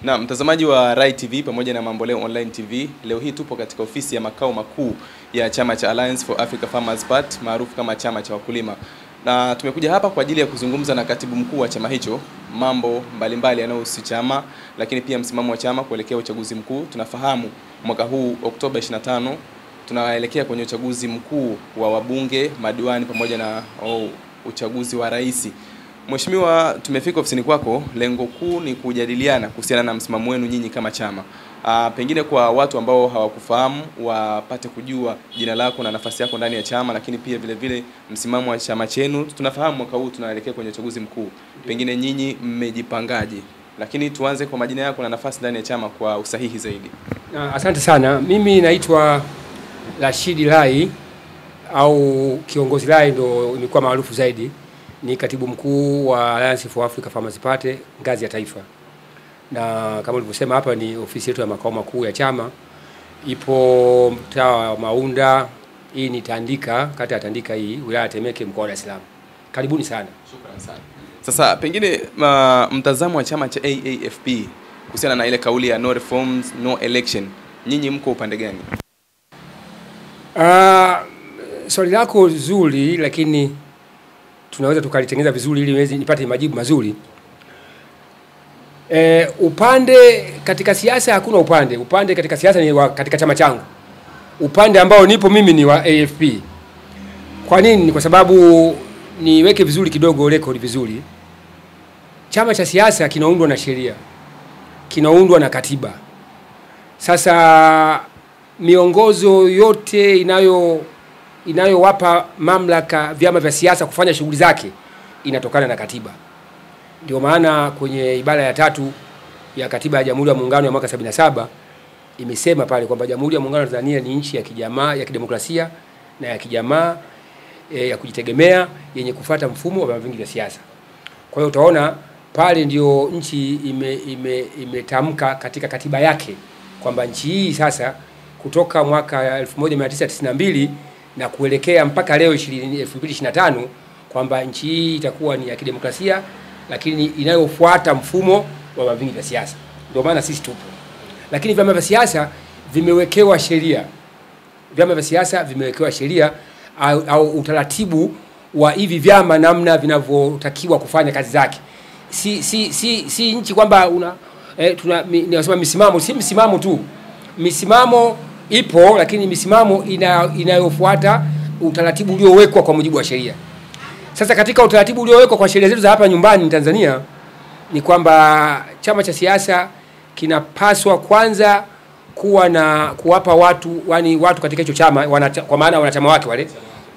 Na mtazamaji wa Rai TV pamoja na Mambo Leo Online TV, leo hii tupo katika ofisi ya makao makuu ya chama cha Alliance for Africa Farmers Party maarufu kama chama cha wakulima. Na tumekuja hapa kwa ajili ya kuzungumza na katibu mkuu wa chama hicho mambo mbalimbali yanayohusu chama, lakini pia msimamo wa chama kuelekea uchaguzi mkuu. Tunafahamu mwaka huu Oktoba 25 tunaelekea kwenye uchaguzi mkuu wa wabunge, madiwani pamoja na uchaguzi wa rais. Mheshimiwa, tumefika ofisini kwako, lengo kuu ni kujadiliana kuhusiana na msimamo wenu nyinyi kama chama. Pengine kwa watu ambao hawakufahamu wapate kujua jina lako na nafasi yako ndani ya chama, lakini pia vile vile msimamo wa chama chenu. Tunafahamu mwaka huu tunaelekea kwenye uchaguzi mkuu. Pengine nyinyi mmejipangaje? Lakini tuanze kwa majina yako na nafasi ndani ya chama kwa usahihi zaidi. Asante sana. Mimi naitwa Rashid Rai au kiongozi Rai ndo nilikuwa maarufu zaidi. Ni katibu mkuu wa Alliance for Africa Farmers Party ngazi ya taifa. Na kama ulivyosema hapa ni ofisi yetu ya makao makuu ya chama. Ipo mtaa wa Maunda. Hii ni Tandika, kata ya Tandika hii, wilaya ya Temeke, mkoa wa Dar es Salaam. Karibuni sana. Shukrani sana. Sasa pengine mtazamo wa chama cha AAFP kuhusiana na ile kauli ya no reforms no election, nyinyi mko upande gani? Swali lako zuri, lakini tunaweza tukalitengeneza vizuri ili niweze nipate majibu mazuri. Upande katika siasa hakuna upande. Upande katika siasa ni katika chama changu. Upande ambao nipo mimi ni wa AFP. Kwa nini? Ni kwa sababu niweke vizuri kidogo record vizuri. Chama cha siasa kinaundwa na sheria. Kinaundwa na katiba. Sasa miongozo yote inayowapa mamlaka vyama vya siasa kufanya shughuli zake inatokana na katiba. Ndio maana kwenye ibara ya 3 ya katiba ya Jamhuri ya Muungano ya mwaka 77 imesema pale kwamba Jamhuri ya Muungano wa Tanzania ni nchi ya kijamaa, ya kidemokrasia na ya kijamaa, ya kujitegemea yenye kufuata mfumo wa vyama vingi vya siasa. Kwa hiyo utaona pale ndio nchi imetamka katika katiba yake kwamba nchi hii sasa kutoka mwaka 1992 na kuelekea mpaka leo 2025 kwamba nchi hii itakuwa ni ya kidemokrasia lakini inayofuata mfumo wa vyama vingi vya siasa. Ndio maana sisi tupo. Lakini vyama vya siasa vimewekewa sheria. Vyama vya siasa vimewekewa sheria au utaratibu wa hivi vyama namna vinavyotakiwa kufanya kazi zake. Si nchi kwamba tunasema misimamo, si misimamo tu. Misimamo ipo lakini misimamo inayofuata utaratibu uliowekwa kwa mujibu wa sheria. Sasa katika utaratibu uliowekwa kwa sheria zetu za hapa nyumbani Tanzania ni kwamba chama cha siasa kinapaswa kwanza kuwapa watu katika hicho chama kwa maana wanachama wake wale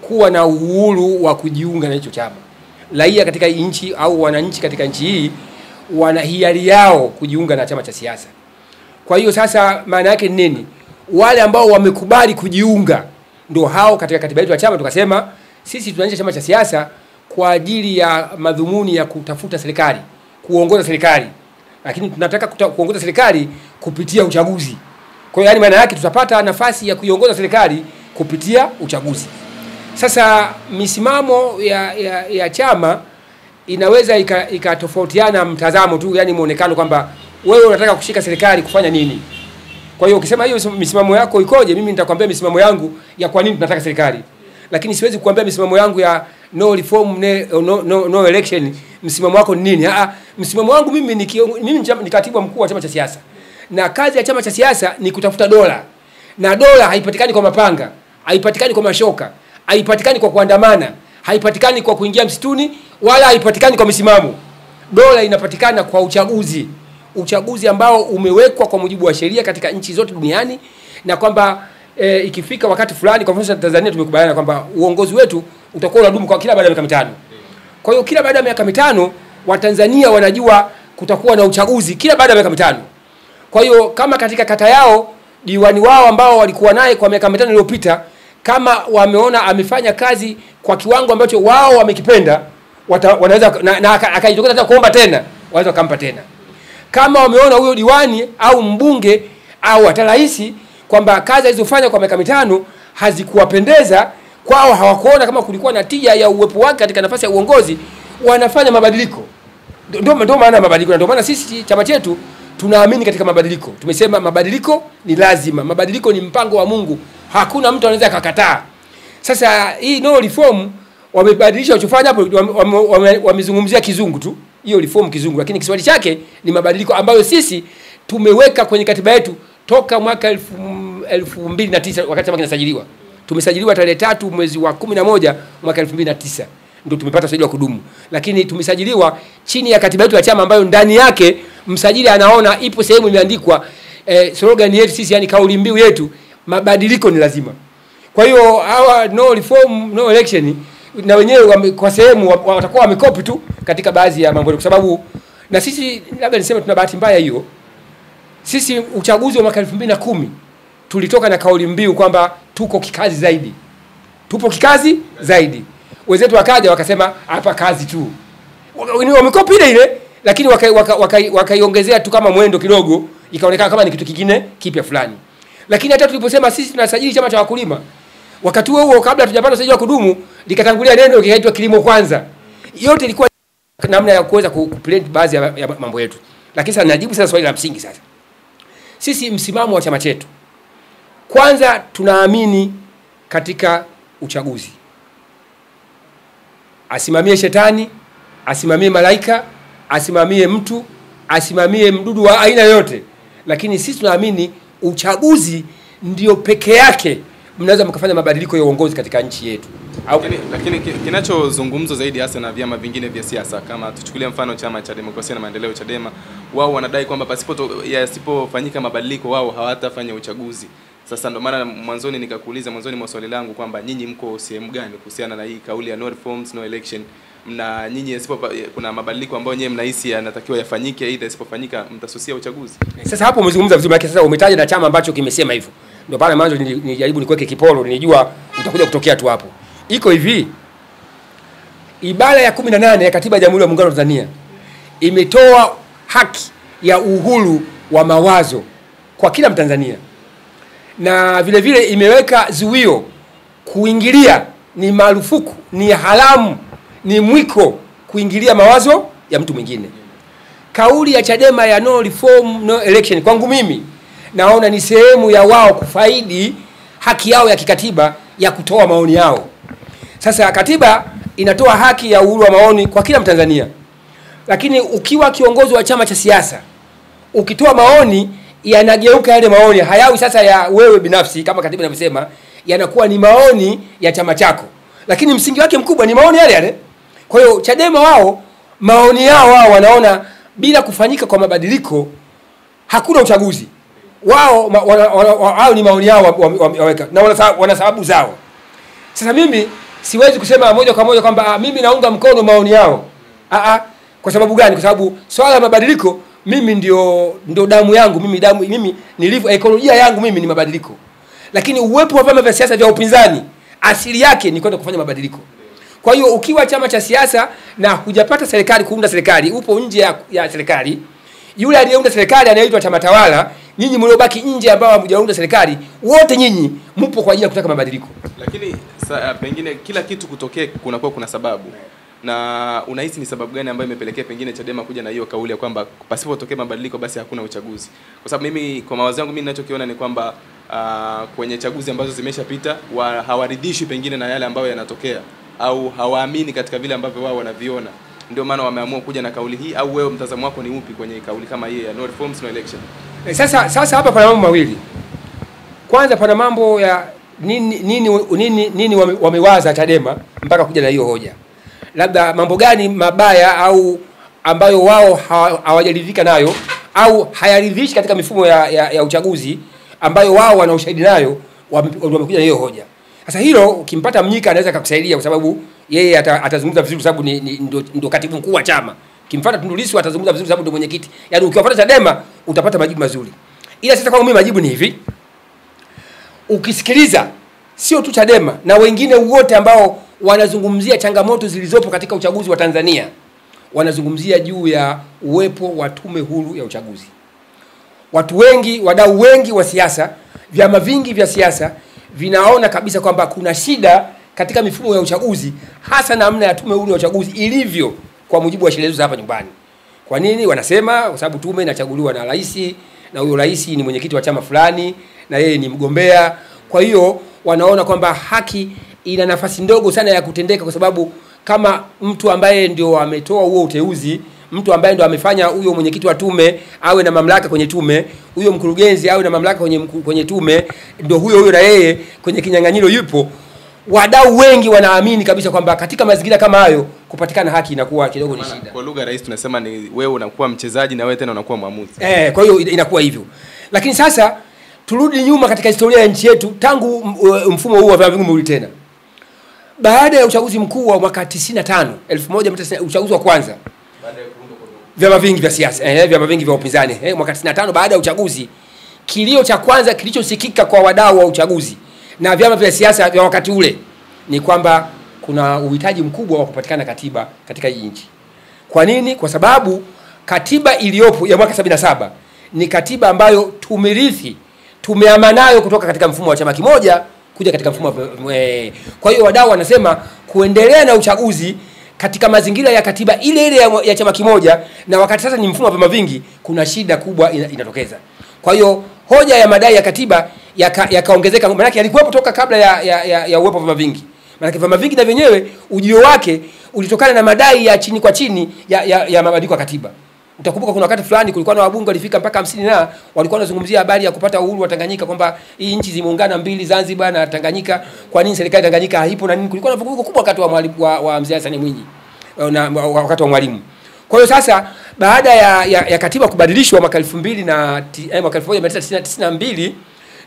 kuwa na uhuru wa kujiunga na hicho chama. Raia katika nchi au wananchi katika nchi hii wana hiari yao kujiunga na chama cha siasa. Kwa hiyo sasa maana yake ni nini? Wale ambao wamekubali kujiunga ndio hao katika katiba yetu ya chama tukasema sisi tunaanzisha chama cha siasa kwa ajili ya madhumuni ya kutafuta serikali, kuongoza serikali. Lakini tunataka kuongoza serikali kupitia uchaguzi. Kwa hiyo yani maana yake tutapata nafasi ya kuiongoza serikali kupitia uchaguzi. Sasa misimamo ya chama inaweza ikatofautiana mtazamo tu, yani muonekano kwamba wewe unataka kushika serikali kufanya nini. Kwa hiyo ukisema hiyo misimamo yako ikoje, mimi nitakwambia misimamo yangu ya kwa nini tunataka serikali. Lakini siwezi kukuambia misimamo yangu ya no reform no election msimamo wako ni nini. Msimamo wangu mimi ni katibu mkuu wa chama cha siasa. Na kazi ya chama cha siasa ni kutafuta dola. Na dola haipatikani kwa mapanga, haipatikani kwa mashoka, haipatikani kwa kuandamana, haipatikani kwa kuingia msituni, wala haipatikani kwa misimamo. Dola inapatikana kwa uchaguzi. Uchaguzi ambao umewekwa kwa mujibu wa sheria katika nchi zote duniani na kwamba ikifika wakati fulani kwa mfano Tanzania tumekubaliana kwamba uongozi wetu utakuwa unadumu kwa kila baada ya miaka 5. Kwa hiyo kila baada ya miaka 5 Watanzania wanajua kutakuwa na uchaguzi kila baada ya miaka 5. Kwa hiyo kama katika kata yao diwani wao ambao walikuwa naye kwa miaka 5 iliyopita kama wameona amefanya kazi kwa kiwango ambacho wao wamekipenda wanaweza na akajitokeza hata kuomba tena, wanaweza kumpa tena. Kama wameona huyo diwani au mbunge au hata rais kwamba kazi alizofanya kwa miaka 5 hazikuwapendeza kwao, hawakuona kama kulikuwa na tija ya uwepo wake katika nafasi ya uongozi, wanafanya mabadiliko. Ndio maana mabadiliko. Ndio maana sisi chama chetu tunaamini katika mabadiliko. Tumesema mabadiliko ni lazima, mabadiliko ni mpango wa Mungu, hakuna mtu anaweza akakataa. Sasa hii no reform wamebadilisha uchofanya hapo, wamezungumzia kizungu tu, hiyo reform kizungu, lakini Kiswahili chake ni mabadiliko ambayo sisi tumeweka kwenye katiba yetu toka mwaka 2009 wakati chama kinasajiliwa. Tumesajiliwa tarehe 3 mwezi wa 11 mwaka 2009 ndio tumepata usajili wa kudumu, lakini tumesajiliwa chini ya katiba yetu ya chama ambayo ndani yake msajili anaona ipo sehemu imeandikwa slogan yetu sisi, yani kauli mbiu yetu, mabadiliko ni lazima. Kwa hiyo hawa no reform no election na wenyewe kwa sehemu watakuwa wamekopi tu katika baadhi ya mambo, kwa sababu na sisi labda niseme tuna bahati mbaya hiyo. Sisi uchaguzi wa mwaka 2010 tulitoka na kauli mbiu kwamba tuko kikazi zaidi. Tupo kikazi zaidi. Wenzetu wakaja wakasema hapa kazi tu. Wamekopi ile lakini wakaiongezea tu kama mwendo kidogo, ikaonekana kama ni kitu kingine kipya fulani. Lakini hata tuliposema sisi tunasajili chama cha wakulima, wakati huo kabla hatujapata usajili wa kudumu likatangulia neno likaitwa kilimo kwanza. Yote ilikuwa namna ya kuweza kuprint baadhi ya mambo yetu. Lakini sasa najibu sasa swali la msingi sasa. Sisi msimamo wa chama chetu, kwanza tunaamini katika uchaguzi. Asimamie shetani, asimamie malaika, asimamie mtu, asimamie mdudu wa aina yote. Lakini sisi tunaamini uchaguzi ndio peke yake mnaweza mkafanya mabadiliko ya uongozi katika nchi yetu. Lakini kinachozungumzwa zaidi hasa na vyama vingine vya siasa, kama tuchukulie mfano chama cha demokrasia na maendeleo Chadema, wao wanadai kwamba yasipofanyika mabadiliko wao hawatafanya uchaguzi. Sasa ndio maana mwanzoni nikakuuliza mwanzoni mwa swali langu kwamba nyinyi mko sehemu gani kuhusiana na hii kauli ya no reforms no election, na nyinyi kuna mabadiliko ambayo nyinyi mnahisi yanatakiwa yafanyike, aidha isipofanyika mtasusia uchaguzi. Sasa hapo umezungumza vizuri, lakini sasa umetaja na chama ambacho kimesema hivyo. Ndio pale mwanzo nilijaribu nikuweke kiporo, nilijua utakuja kutokea tu hapo. Iko hivi, ibara ya 18 ya katiba ya Jamhuri ya Muungano wa Tanzania imetoa haki ya uhuru wa mawazo kwa kila Mtanzania, na vile vile imeweka zuio kuingilia, ni marufuku, ni haramu, ni mwiko kuingilia mawazo ya mtu mwingine. Kauli ya Chadema ya no reform no election, kwangu mimi naona ni sehemu ya wao kufaidi haki yao ya kikatiba ya kutoa maoni yao. Sasa katiba inatoa haki ya uhuru wa maoni kwa kila Mtanzania, lakini ukiwa kiongozi wa chama cha siasa ukitoa maoni, yanageuka yale maoni, hayawi sasa ya wewe binafsi kama katiba inavyosema, yanakuwa ni maoni ya chama chako, lakini msingi wake mkubwa ni maoni yale yale. Kwa hiyo Chadema wao maoni yao wanaona bila kufanyika kwa mabadiliko hakuna uchaguzi. Wao ni maoni yao waweka na wana sababu zao. Sasa mimi siwezi kusema moja kwa moja kwamba mimi naunga mkono maoni yao. Kwa sababu gani? Kwa sababu swala la mabadiliko mimi ndio damu yangu, mimi nilivyo, ekolojia yangu mimi ni mabadiliko. Lakini uwepo wa vyama vya siasa vya upinzani asili yake ni kwenda kufanya mabadiliko. Kwa hiyo ukiwa chama cha siasa na hujapata serikali, kuunda serikali, upo nje ya serikali, yule aliyeunda serikali anaitwa chama tawala, nyinyi mliobaki nje ambao hamjaunda serikali, wote nyinyi mpo kwa ajili ya kutaka mabadiliko. Lakini pengine kila kitu kutokea kuna sababu. Na unahisi ni sababu gani ambayo imepelekea pengine Chadema kuja na hiyo kauli ya kwamba pasipotokea mabadiliko basi hakuna uchaguzi? Kwa sababu mimi kwa mawazo yangu mimi ninachokiona ni kwamba kwenye chaguzi ambazo zimeshapita hawaridhishwi pengine na yale ambayo yanatokea, au hawaamini katika vile ambavyo wao wanaviona. Ndio maana wameamua kuja na kauli hii. Au wewe mtazamo wako ni upi kwenye kauli kama hii ya no reforms no election? Sasa hapa pana mambo mawili. Kwanza pana mambo ya nini wamewaza Chadema mpaka kuja na hiyo hoja. Labda mambo gani mabaya au ambayo wao hawajaridhika nayo au hayaridhishi katika mifumo ya uchaguzi ambayo wao wana ushahidi nayo, wamekuja na hiyo hoja. Sasa hilo ukimpata Mnyika anaweza kukusaidia, kwa sababu yeye atazungumza vizuri kwa sababu ndio katibu mkuu wa chama. Kimfuata Tundu Lissu atazungumza vizuri sababu ndio mwenyekiti. Yaani ukiwafuata Chadema utapata majibu mazuri. Ila sasa kwangu mimi majibu ni hivi. Ukisikiliza sio tu Chadema na wengine wote ambao wanazungumzia changamoto zilizopo katika uchaguzi wa Tanzania, wanazungumzia juu ya uwepo wa tume huru ya uchaguzi. Watu wengi, wadau wengi wa siasa, vyama vingi vya siasa vinaona kabisa kwamba kuna shida katika mifumo ya uchaguzi, hasa namna ya tume huru ya uchaguzi ilivyo kwa mujibu wa sheria zetu hapa nyumbani. Kwa nini wanasema? Kwa sababu tume inachaguliwa na rais, na huyo rais ni mwenyekiti wa chama fulani na yeye ni mgombea. Kwa hiyo wanaona kwamba haki ina nafasi ndogo sana ya kutendeka, kwa sababu kama mtu ambaye ndio ametoa huo uteuzi, mtu ambaye ndio amefanya huyo mwenyekiti wa tume awe na mamlaka kwenye tume, huyo mkurugenzi awe na mamlaka kwenye tume, ndio huyo na yeye kwenye kinyang'anyiro yupo, wadau wengi wanaamini kabisa kwamba katika mazingira kama hayo kupatikana haki inakuwa kidogo ni shida. Kwa lugha rais tunasema ni wewe unakuwa mchezaji na wewe tena unakuwa mwamuzi. Kwa hiyo inakuwa hivyo. Lakini sasa turudi nyuma katika historia ya nchi yetu tangu mfumo huu wa vyama vingi umrudi tena. Baada ya uchaguzi mkuu wa mwaka 95, 1990, uchaguzi wa kwanza baada ya kuundwa kwa vyama vingi vya siasa, vyama vingi vya upinzani, mwaka 95 baada ya uchaguzi, kilio cha kwanza kilichosikika kwa wadau wa uchaguzi na vyama vya siasa vya wakati ule ni kwamba kuna uhitaji mkubwa wa kupatikana katiba katika hii nchi. Kwa nini? Kwa sababu katiba iliyopo ya mwaka 77 ni katiba ambayo tumerithi, tumeamanayo kutoka katika mfumo wa chama kimoja kuja katika mfumo kwa hiyo wadau wanasema kuendelea na uchaguzi katika mazingira ya katiba ile ile ya chama kimoja, na wakati sasa ni mfumo wa vyama vingi, kuna shida kubwa inatokeza. Kwa hiyo hoja ya madai ya katiba yakaongezeka, maana yake yalikuwa kutoka kabla ya uwepo wa vyama vingi. Maana vyama vingi na vyenyewe ujio wake ulitokana na madai ya chini kwa chini ya mabadiliko ya katiba. Utakumbuka kuna wakati fulani kulikuwa na wabunge walifika mpaka 50 na walikuwa wanazungumzia habari ya kupata uhuru wa Tanganyika, kwamba hii nchi zimeungana mbili, Zanzibar na Tanganyika, kwa nini serikali Tanganyika haipo na nini. Kulikuwa na vuguvugu kubwa wakati wa Mzee Hassan Mwinyi na wakati wa Mwalimu. Kwa hiyo sasa baada ya katiba kubadilishwa mwaka 1992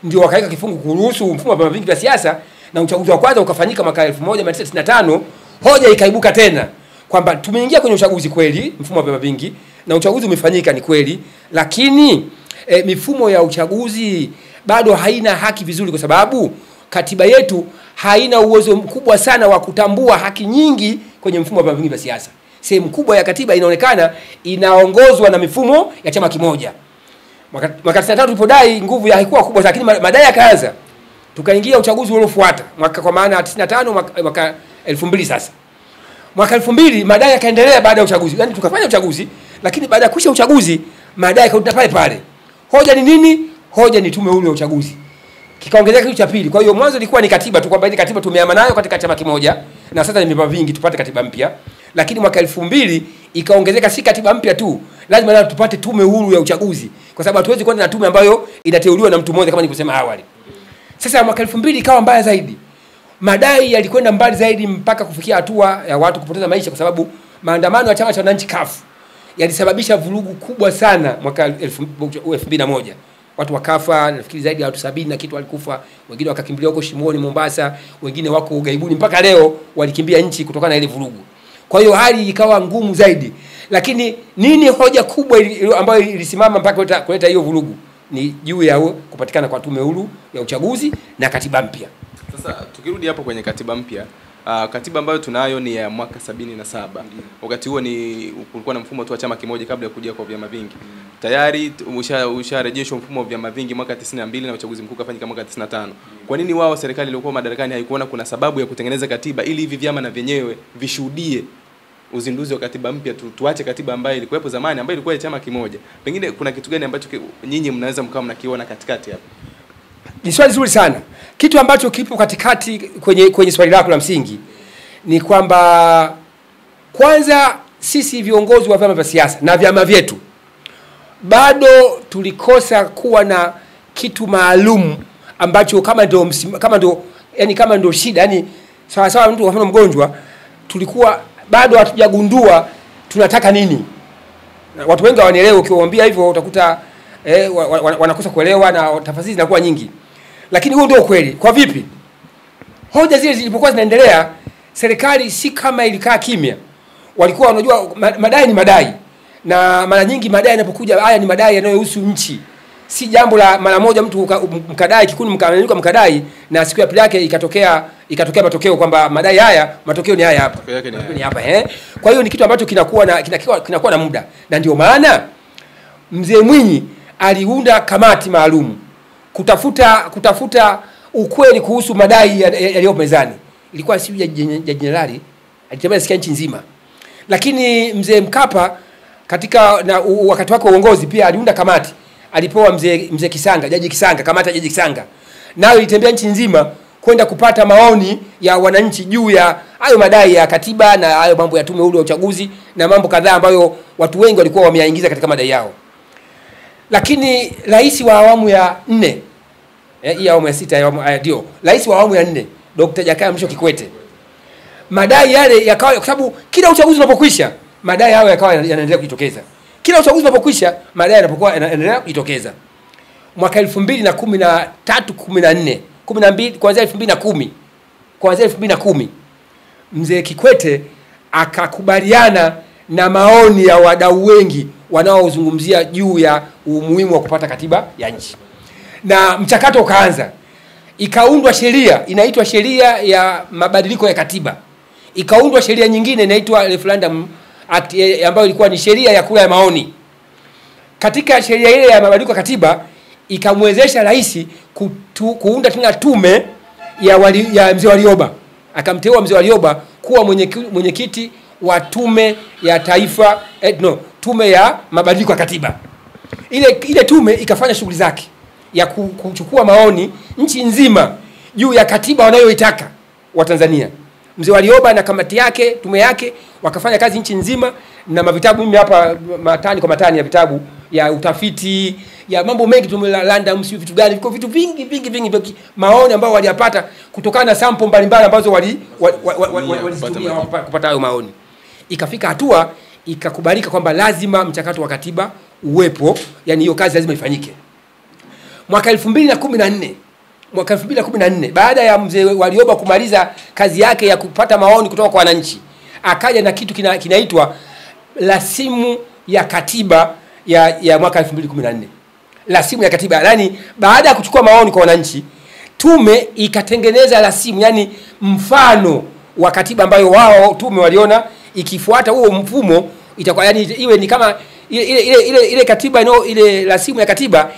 ndio wakaweka kifungu kuruhusu mfumo wa vyama vingi vya siasa, na uchaguzi wa kwanza ukafanyika mwaka 1995. Hoja ikaibuka tena kwamba tumeingia kwenye uchaguzi kweli, mfumo wa vyama vingi, na uchaguzi umefanyika ni kweli, lakini mifumo ya uchaguzi bado haina haki vizuri, kwa sababu katiba yetu haina uwezo mkubwa sana wa kutambua haki nyingi kwenye mfumo wa vyama vingi vya siasa. Sehemu kubwa ya katiba inaonekana inaongozwa na mifumo ya chama kimoja. Mwaka 93 tulipodai nguvu haikuwa kubwa, lakini madai yakaanza. Tukaingia uchaguzi uliofuata kwa maana 95 mwaka 2000. Sasa mwaka 2000 madai yakaendelea baada ya uchaguzi. Yaani tukafanya uchaguzi, lakini baada ya kuisha uchaguzi madai yakarudi pale pale. Hoja ni nini? Hoja ni tume huru ya uchaguzi. Kikaongezeka kitu cha pili. Kwa hiyo mwanzo ilikuwa ni katiba tu, kwamba ile katiba tumeamana nayo katika chama kimoja, na sasa ni vyama vingi tupate katiba mpya. Lakini mwaka 2000 ikaongezeka si katiba mpya tu, lazima na tupate tume huru ya uchaguzi, kwa sababu hatuwezi kwenda na tume ambayo inateuliwa na mtu mmoja kama nilivyosema awali. Sasa mwaka 2000 ikawa mbaya zaidi. Madai yalikwenda mbali zaidi mpaka kufikia hatua ya watu kupoteza maisha, kwa sababu maandamano ya chama cha wananchi CUF yalisababisha vurugu kubwa sana mwaka 2001. Watu wakafa, nafikiri zaidi ya watu 70 na kitu walikufa, wengine wakakimbilia huko Shimoni Mombasa, wengine wako ugaibuni mpaka leo walikimbia nchi kutokana na ile vurugu. Kwa hiyo hali ikawa ngumu zaidi. Lakini nini hoja kubwa ambayo ilisimama mpaka kuleta hiyo vurugu? Ni juu ya kupatikana kwa tume huru ya uchaguzi na katiba mpya. Sasa tukirudi hapo kwenye katiba mpya, katiba ambayo tunayo ni ya mwaka 77. Wakati huo kulikuwa na mfumo tu wa chama kimoja kabla ya kuja kwa vyama vingi. Tayari usharejeshwa mfumo wa vyama vingi mwaka 92 na uchaguzi mkuu kafanyika mwaka 95. Kwa nini wao serikali iliyokuwa madarakani haikuona kuna sababu ya kutengeneza katiba ili hivi vyama na vyenyewe vishuhudie uzinduzi wa katiba mpya, tuache katiba ambayo ilikuwepo zamani ambayo ilikuwa ya chama kimoja? Pengine kuna kitu gani ambacho nyinyi mnaweza mkao mnakiona katikati hapo? Ni swali zuri sana. Kitu ambacho kipo katikati kwenye swali lako la msingi ni kwamba kwanza sisi viongozi wa vyama vya siasa na vyama vyetu bado tulikosa kuwa na kitu maalum ambacho kama ndo shida, yani sawa sawa mtu kama mgonjwa, tulikuwa bado hatujagundua tunataka nini. Watu wengi hawanielewi, ukiwaambia hivyo utakuta wanakosa kuelewa na tafasiri zinakuwa nyingi. Lakini huo ndio kweli. Kwa vipi? Hoja zile zilipokuwa zinaendelea, serikali si kama ilikaa kimya. Walikuwa wanajua madai ni madai. Na mara nyingi madai yanapokuja, haya ni madai yanayohusu nchi. Si jambo la mara moja mtu mkadai kikundi mkadai na siku ya pili yake ikatokea matokeo kwamba madai haya, matokeo ni haya hapa. Ni hapa Kwa hiyo ni kitu ambacho kinakuwa na muda. Na ndio maana Mzee Mwinyi aliunda kamati maalum kutafuta ukweli kuhusu madai yaliyo mezani. Ilikuwa si ya jenerali, alitembea sikia nchi nzima. Lakini Mzee Mkapa katika wakati wake uongozi pia aliunda kamati, alipewa mzee Kisanga, Jaji Kisanga, kamati ya Jaji Kisanga, nayo ilitembea nchi nzima kwenda kupata maoni ya wananchi juu ya hayo madai ya katiba na hayo mambo ya tume huru ya uchaguzi na mambo kadhaa ambayo watu wengi walikuwa wameyaingiza katika madai yao. Lakini rais wa awamu ya 4 hii awamu ya 6 ndio rais wa awamu ya 4 Dr. Jakaya Mrisho Kikwete, madai yale yakawa, kwa sababu kila uchaguzi unapokwisha madai hayo yakawa yanaendelea kujitokeza. Kila uchaguzi unapokwisha madai yanapokuwa yanaendelea kujitokeza. Mwaka 2013 14 12 kuanzia 2010 mzee Kikwete akakubaliana na maoni ya wadau wengi wanaozungumzia juu ya umuhimu wa kupata katiba ya nchi, na mchakato ukaanza. Ikaundwa sheria inaitwa sheria ya mabadiliko ya katiba, ikaundwa sheria nyingine inaitwa Referendum Act ambayo ilikuwa ni sheria ya kura ya maoni. Katika sheria ile ya mabadiliko ya katiba ikamwezesha rais kuunda tena tume ya mzee Warioba, akamteua mzee Warioba kuwa mwenyekiti wa tume ya taifa tume ya mabadiliko ya katiba. Ile tume ikafanya shughuli zake ya kuchukua maoni nchi nzima juu ya katiba wanayoitaka wa Tanzania. Mzee Warioba na kamati yake, tume yake, wakafanya kazi nchi nzima, na mavitabu mimi hapa matani kwa matani ya vitabu ya utafiti ya mambo mengi, tumelanda msiu vitu gani, viko vitu vingi maoni ambao waliyapata kutokana na sample mbalimbali ambazo walizitumia kupata hayo maoni. Ikafika hatua ikakubalika kwamba lazima mchakato wa katiba uwepo, yani hiyo kazi lazima ifanyike. Mwaka 2014 baada ya mzee Warioba kumaliza kazi yake ya kupata maoni kutoka kwa wananchi, akaja na kitu kinaitwa rasimu ya katiba ya mwaka 2014. Rasimu ya katiba, yani baada ya kuchukua maoni kwa wananchi, tume ikatengeneza rasimu, yani mfano wa katiba ambayo wao tume waliona ikifuata huo mfumo itakuwa, yani iwe ni kama ile katiba ile rasimu ya katiba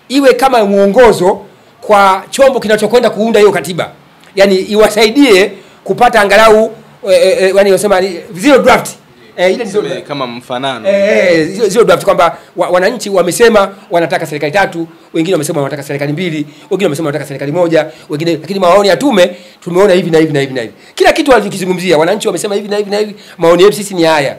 iwe kama muongozo kwa chombo kinachokwenda kuunda hiyo katiba, yani iwasaidie kupata angalau yani wasema zero draft, ile ndio kama mfanano zero draft, kwamba wananchi wamesema wanataka serikali 3, wengine wamesema wanataka serikali 2, wengine wamesema wanataka serikali 1, wengine, lakini maoni ya tume tumeona hivi na hivi na hivi na hivi, kila kitu walikizungumzia wananchi wamesema hivi na hivi na hivi, maoni yetu sisi ni haya.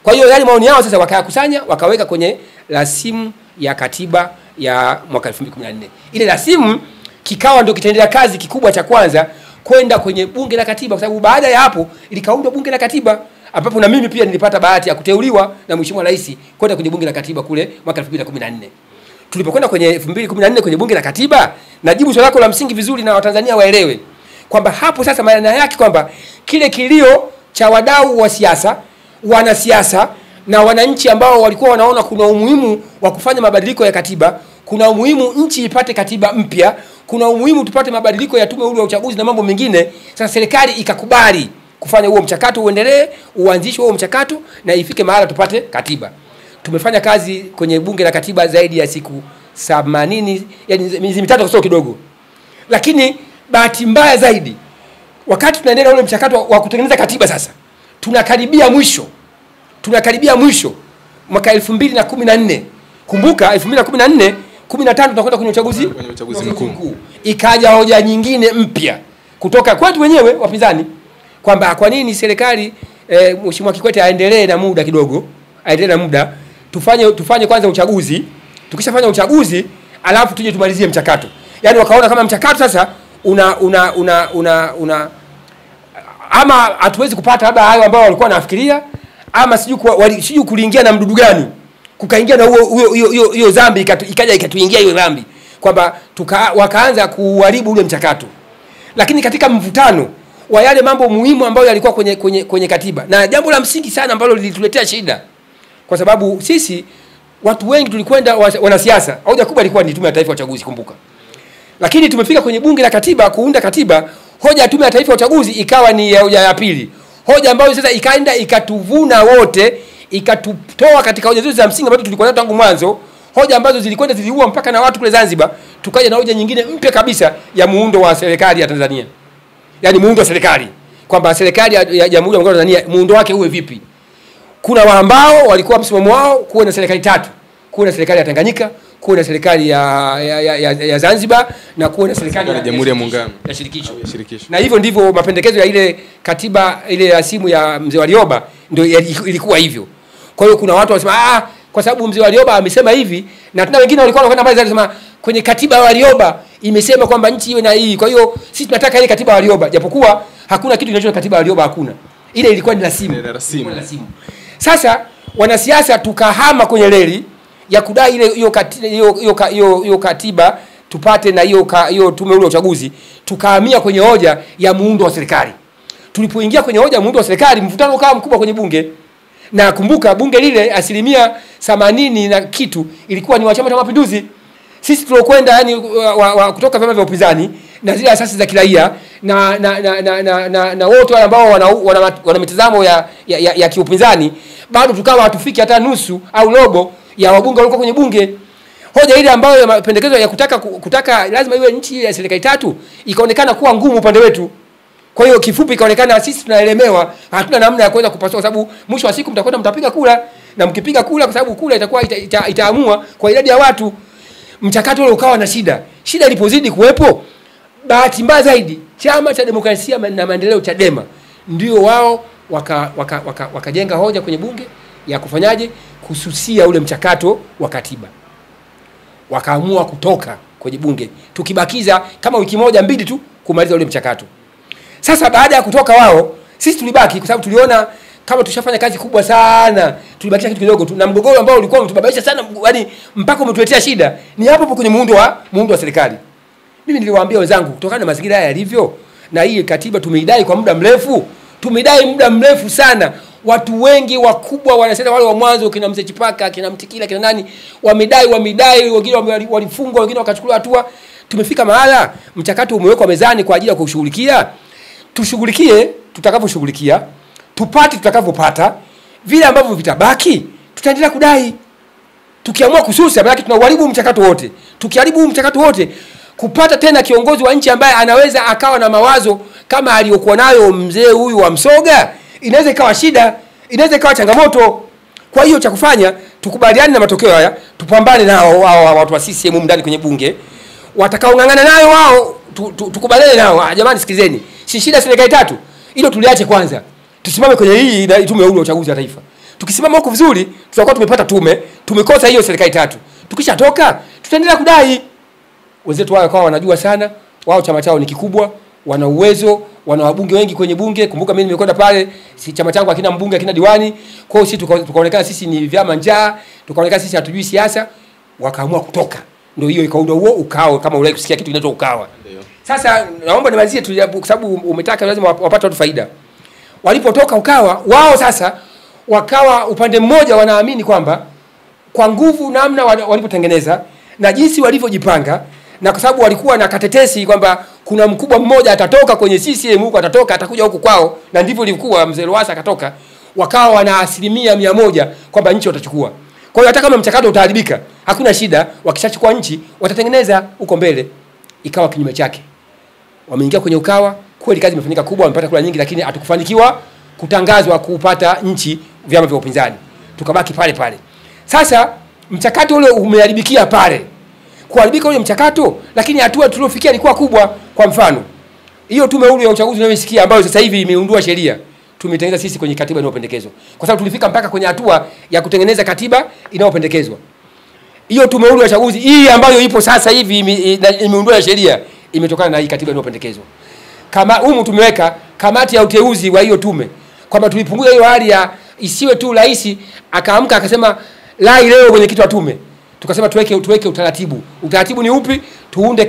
Kwa hiyo yale maoni yao sasa wakayakusanya wakaweka kwenye rasimu ya katiba ya mwaka 2014. Ile rasimu kikawa ndio kitaendelea kazi kikubwa cha kwanza kwenda kwenye bunge la katiba, kwa sababu baada ya hapo ilikaundwa bunge la katiba, ambapo na mimi pia nilipata bahati ya kuteuliwa na Mheshimiwa Rais kwenda kwenye bunge la katiba kule mwaka 2014. Tulipokwenda kwenye 2014 kwenye bunge la katiba, najibu swali lako la msingi vizuri na Watanzania waelewe kwamba hapo sasa maana yake kwamba kile kilio cha wadau wa siasa, wanasiasa na wananchi ambao walikuwa wanaona kuna umuhimu wa kufanya mabadiliko ya katiba, kuna umuhimu nchi ipate katiba mpya, kuna umuhimu tupate mabadiliko ya tume huru ya uchaguzi na mambo mengine. Sasa serikali ikakubali kufanya huo mchakato uendelee, uanzishwe huo mchakato na ifike mahala tupate katiba. Tumefanya kazi kwenye bunge la katiba zaidi ya siku 80, yani miezi 3 kasoro kidogo. Lakini bahati mbaya zaidi, wakati tunaendelea ule mchakato wa kutengeneza katiba, sasa tunakaribia mwisho mwaka 2014. Kumbuka 2014 15 tunakwenda kwenye uchaguzi mkuu. Ikaja hoja nyingine mpya kutoka kwetu wenyewe wapinzani kwamba kwa nini serikali Mheshimiwa Kikwete aendelee na muda kidogo, tufanye kwanza uchaguzi, tukishafanya uchaguzi alafu tuje tumalizie mchakato. Yani wakaona kama mchakato sasa ama hatuwezi kupata labda hayo ambao walikuwa wanafikiria, ama sijui kuliingia na mdudu gani, kukaingia na hiyo dhambi ikaja ikatuingia hiyo dhambi kwamba wakaanza kuharibu ule mchakato. Lakini katika mvutano wa yale mambo muhimu ambayo yalikuwa kwenye katiba, na jambo la msingi sana ambalo lilituletea shida, kwa sababu sisi watu wengi tulikwenda wanasiasa, hoja kubwa ilikuwa ni tume ya taifa ya uchaguzi, kumbuka. Lakini tumefika kwenye bunge la katiba kuunda katiba, hoja ya tume ya taifa ya uchaguzi ikawa ni hoja ya pili, hoja ambayo sasa ikaenda ikatuvuna wote, ikatutoa katika hoja zetu za msingi ambazo tulikuwa nazo tangu mwanzo, hoja ambazo zilikwenda ziliua mpaka na watu kule Zanzibar. Tukaja na hoja nyingine mpya kabisa ya muundo wa serikali ya Tanzania, yani muundo wa serikali, kwamba serikali ya Jamhuri ya Muungano wa Tanzania muundo wake uwe vipi. Kuna ambao walikuwa msimamo wao kuwe na serikali tatu, kuwe na serikali ya Tanganyika, kuwe na serikali ya Zanzibar na kuwe na serikali ya Jamhuri ya Muungano ya shirikisho. Shirikisho. Na hivyo ndivyo mapendekezo ya ile katiba ile ya simu ya mzee Warioba ndio ilikuwa hivyo. Kwa hiyo kuna watu wanasema kwa sababu mzee Warioba amesema hivi, na tuna wengine walikuwa wanakwenda mbali zaidi kusema kwenye katiba ya Warioba imesema kwamba nchi iwe na hii. Kwa hiyo sisi tunataka ile katiba ya Warioba, japokuwa hakuna kitu kinachoitwa katiba ya Warioba, hakuna. Ile ilikuwa ni rasimu. Sasa wanasiasa tukahama kwenye reli ya kudai ile hiyo katiba tupate na hiyo tume ule uchaguzi, tukahamia kwenye hoja ya muundo wa serikali. Tulipoingia kwenye hoja ya muundo wa serikali, mvutano ukawa mkubwa kwenye bunge. Na kumbuka bunge lile 80% na kitu ilikuwa ni wa Chama cha Mapinduzi. Sisi tulokwenda yani kutoka vyama vya upinzani na zile asasi za kiraia na wote wale ambao wana mitazamo ya kiupinzani, bado tukawa hatufiki hata nusu au robo ya wabunge walikuwa kwenye bunge. Hoja ile ambayo ya mapendekezo ya kutaka lazima iwe nchi ya serikali tatu ikaonekana kuwa ngumu upande wetu. Kwa hiyo kifupi ikaonekana sisi tunaelemewa, hatuna namna ya kuweza kupasua, sababu mwisho wa siku mtakwenda mtapiga kura, na mkipiga kura kwa sababu kura itakuwa itaamua kwa idadi ya watu. Mchakato ule ukawa na shida. Shida ilipozidi kuwepo, bahati mbaya zaidi Chama cha Demokrasia na Maendeleo Chadema ndio wao wakajenga hoja kwenye bunge ya kufanyaje kususia ule mchakato wa katiba. Wakaamua kutoka kwenye bunge, tukibakiza kama wiki moja mbili tu kumaliza ule mchakato. Sasa baada ya kutoka wao, sisi tulibaki kwa sababu tuliona kama tushafanya kazi kubwa sana, tulibakisha kitu kidogo tu, na mgogoro ambao ulikuwa umetubabaisha sana, yani mpaka umetuletea shida ni hapo kwenye muundo wa serikali. Mimi niliwaambia wenzangu, kutokana na mazingira haya yalivyo, na hii katiba tumeidai kwa muda mrefu sana. Watu wengi wakubwa wanasema, wale wa mwanzo kina Mzee Chipaka, kina Mtikila, kina nani, wamedai, wengine walifungwa, wengine wakachukuliwa hatua. Tumefika mahala mchakato umewekwa mezani kwa ajili ya kushughulikia. Tushughulikie tutakavyoshughulikia, tupate tutakavyopata, vile ambavyo vitabaki tutaendelea kudai. Tukiamua kususa, maana tunauharibu mchakato wote. Tukiharibu mchakato wote, kupata tena kiongozi wa nchi ambaye anaweza akawa na mawazo kama aliyokuwa nayo mzee huyu wa Msoga, inaweza ikawa shida, inaweza ikawa changamoto. Kwa hiyo cha kufanya, tukubaliane na matokeo haya, tupambane nao watu wa CCM ndani kwenye bunge. Watakaongangana nayo wao, tukubaliane nao. Jamani sikizeni, si shida serikali tatu. Hilo tuliache kwanza. Tusimame kwenye hii tume ule uchaguzi wa taifa. Tukisimama huko vizuri, tutakuwa tumepata tume, tumekosa hiyo serikali tatu. Tukishatoka, tutaendelea kudai. Wenzetu wao kwa wanajua sana, wao chama chao ni kikubwa, wana uwezo, wana wabunge wengi kwenye bunge. Kumbuka mimi nimekwenda pale, si chama changu hakina mbunge, hakina diwani. Kwa hiyo sisi tukaonekana sisi ni vyama njaa, tukaonekana sisi hatujui siasa, wakaamua kutoka. Ndio hiyo ikaunda huo ukao, kama ule kusikia kitu kinaitwa ukawa. Sasa naomba nimalizie tu kwa sababu umetaka lazima wapate watu faida. Walipotoka ukawa, wao sasa wakawa upande mmoja wanaamini kwamba kwa nguvu namna walipotengeneza na jinsi walivyojipanga, na kwa sababu walikuwa na katetesi kwamba kuna mkubwa mmoja atatoka kwenye CCM huko, atakuja huko kwao, na ndivyo ilikuwa. Mzee Lowassa akatoka, wakawa wana 100% kwamba nchi watachukua. Kwa hiyo hata kama mchakato utaharibika, hakuna shida, wakishachukua nchi watatengeneza huko mbele. Ikawa kinyume chake. Wameingia kwenye ukawa, kweli kazi imefanyika kubwa, wamepata kula nyingi, lakini hatukufanikiwa kutangazwa kupata nchi vyama vya upinzani. Tukabaki pale pale. Sasa mchakato ule umeharibikia pale. Kuharibika ule mchakato, lakini hatua tuliofikia ilikuwa kubwa. Kwa mfano, hiyo tume ule ya uchaguzi unayosikia ambayo sasa hivi imeundua sheria, tumetengeneza sisi kwenye katiba inayopendekezwa. Kwa sababu tulifika mpaka kwenye hatua ya kutengeneza katiba inayopendekezwa. Hiyo tume ule ya uchaguzi hii ambayo ipo sasa hivi imeundua sheria imetokana na hii katiba inayopendekezwa. Kama humu tumeweka kamati ya uteuzi wa hiyo tume, kwamba tulipunguza hiyo hali ya isiwe tu rais akaamka akasema lai leo mwenyekiti wa tume. Tukasema tuweke utaratibu. Utaratibu ni upi? Tuunde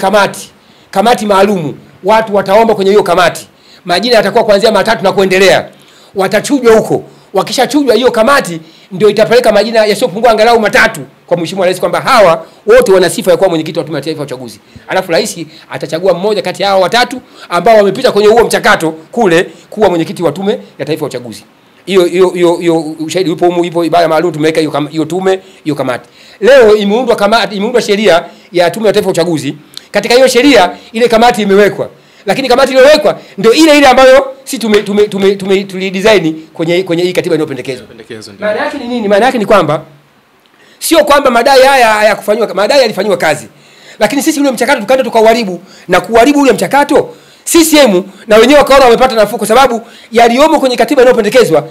kamati maalumu. Watu wataomba kwenye hiyo kamati. Majina yatakuwa kuanzia 3 na kuendelea. Watachujwa huko. Wakishachujwa hiyo kamati ndio itapeleka majina yasiyopungua angalau 3 kwa mheshimiwa rais, kwamba hawa wote wana sifa ya kuwa mwenyekiti wa tume ya taifa ya uchaguzi. Alafu rais atachagua mmoja kati ya hao 3 ambao wamepita kwenye huo mchakato kule kuwa mwenyekiti wa tume ya taifa ya uchaguzi. Hiyo ushahidi ipo ibara maalum, tumeweka hiyo tume, hiyo kamati. Leo imeundwa sheria ya tume ya taifa ya uchaguzi. Katika hiyo sheria ile kamati imewekwa. Lakini kamati iliyowekwa ndio ile ambayo si tulidesign kwenye hii katiba inayopendekezwa. Maana yake ni nini? Maana yake ni kwamba sio kwamba madai haya hayakufanywa, madai yalifanywa kazi. Lakini sisi ule mchakato tukaenda tukauharibu, na kuharibu ule mchakato CCM na wenyewe wakaona wamepata nafuu, kwa sababu yaliomo kwenye katiba inayopendekezwa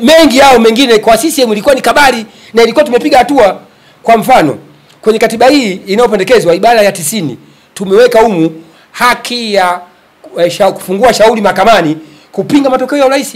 mengi yao mengine kwa CCM ilikuwa ni kabari na ilikuwa tumepiga hatua. Kwa mfano, kwenye katiba hii inayopendekezwa ibara ya 90 tumeweka haki ya kufungua shauri mahakamani kupinga matokeo ya urais.